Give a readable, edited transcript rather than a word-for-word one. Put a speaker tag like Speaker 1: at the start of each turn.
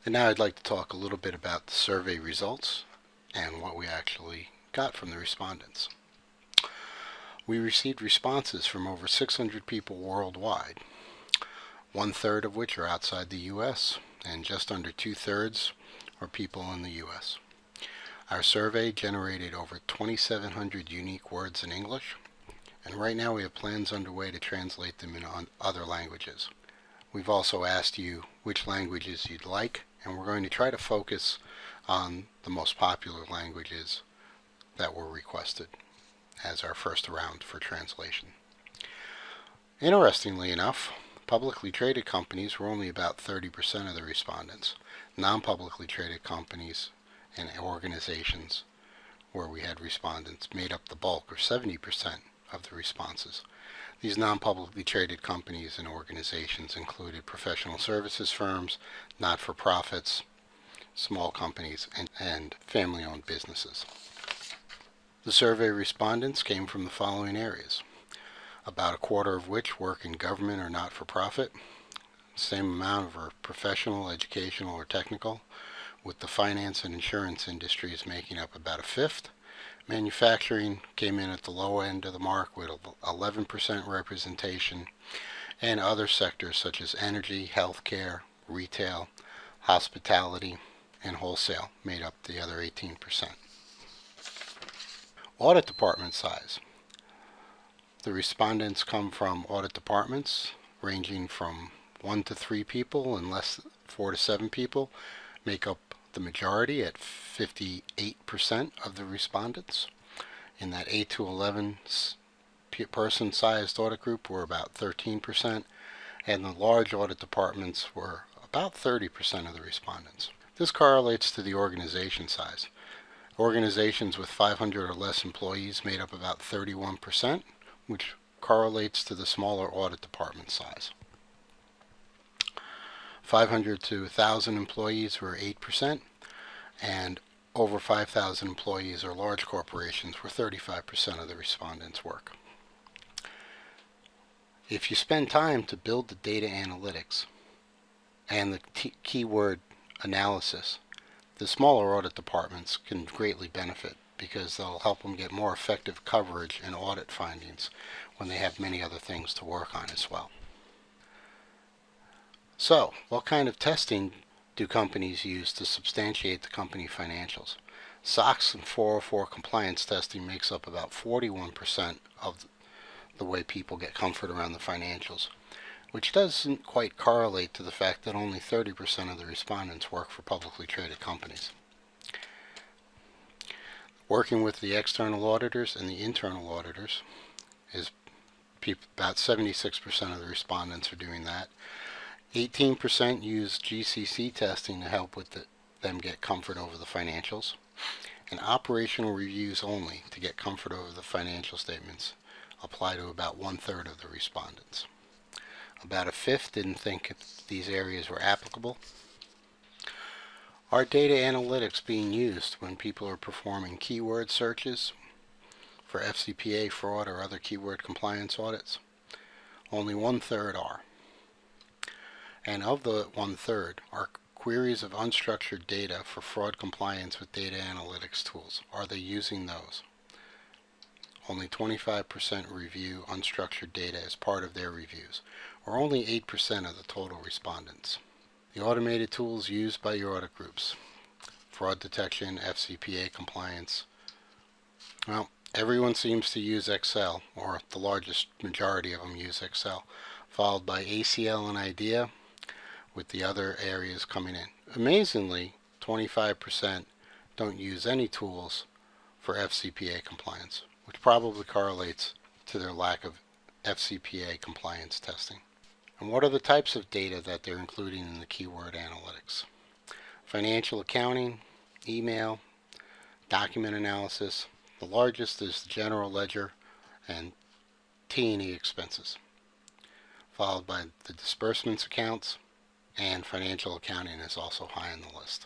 Speaker 1: And now I'd like to talk a little bit about the survey results and what we actually got from the respondents. We received responses from over 600 people worldwide, 1/3 of which are outside the U.S. and just under 2/3 are people in the U.S. Our survey generated over 2,700 unique words in English, and right now we have plans underway to translate them in other languages. We've also asked you which languages you'd like, and we're going to try to focus on the most popular languages that were requested as our first round for translation. Interestingly enough, publicly traded companies were only about 30% of the respondents. Non-publicly traded companies and organizations where we had respondents made up the bulk, or 70% of the responses. These non-publicly traded companies and organizations included professional services firms, not-for-profits, small companies, and family-owned businesses. The survey respondents came from the following areas, about 1/4 of which work in government or not-for-profit, same amount are professional, educational, or technical, with the finance and insurance industries making up about 1/5. Manufacturing came in at the low end of the mark with 11% representation, and other sectors such as energy, healthcare, retail, hospitality, and wholesale made up the other 18%. Audit department size. The respondents come from audit departments ranging from 1 to 3 people and 4 to 7 people make up the majority at 58% of the respondents. In that 8 to 11 person sized audit group were about 13%, and the large audit departments were about 30% of the respondents. This correlates to the organization size. Organizations with 500 or less employees made up about 31%, which correlates to the smaller audit department size. 500 to 1,000 employees were 8%, and over 5,000 employees or large corporations were 35% of the respondents' work. If you spend time to build the data analytics and the keyword analysis, the smaller audit departments can greatly benefit because they'll help them get more effective coverage and audit findings when they have many other things to work on as well. So, what kind of testing do companies use to substantiate the company financials? SOX and 404 compliance testing makes up about 41% of the way people get comfort around the financials, which doesn't quite correlate to the fact that only 30% of the respondents work for publicly traded companies. Working with the external auditors and the internal auditors is about 76% of the respondents are doing that. 18% use GCC testing to help with them get comfort over the financials, and operational reviews only to get comfort over the financial statements apply to about 1/3 of the respondents. About 1/5 didn't think these areas were applicable. Are data analytics being used when people are performing keyword searches for FCPA fraud or other keyword compliance audits? Only 1/3 are. And of the 1/3 are queries of unstructured data for fraud compliance with data analytics tools. Are they using those? Only 25% review unstructured data as part of their reviews, or only 8% of the total respondents. The automated tools used by your audit groups: fraud detection, FCPA compliance. Well, everyone seems to use Excel, or the largest majority of them use Excel, followed by ACL and IDEA, with the other areas coming in. Amazingly, 25% don't use any tools for FCPA compliance, which probably correlates to their lack of FCPA compliance testing. And what are the types of data that they're including in the keyword analytics? Financial accounting, email, document analysis. The largest is the general ledger and T&E expenses, followed by the disbursements accounts, and financial accounting is also high on the list.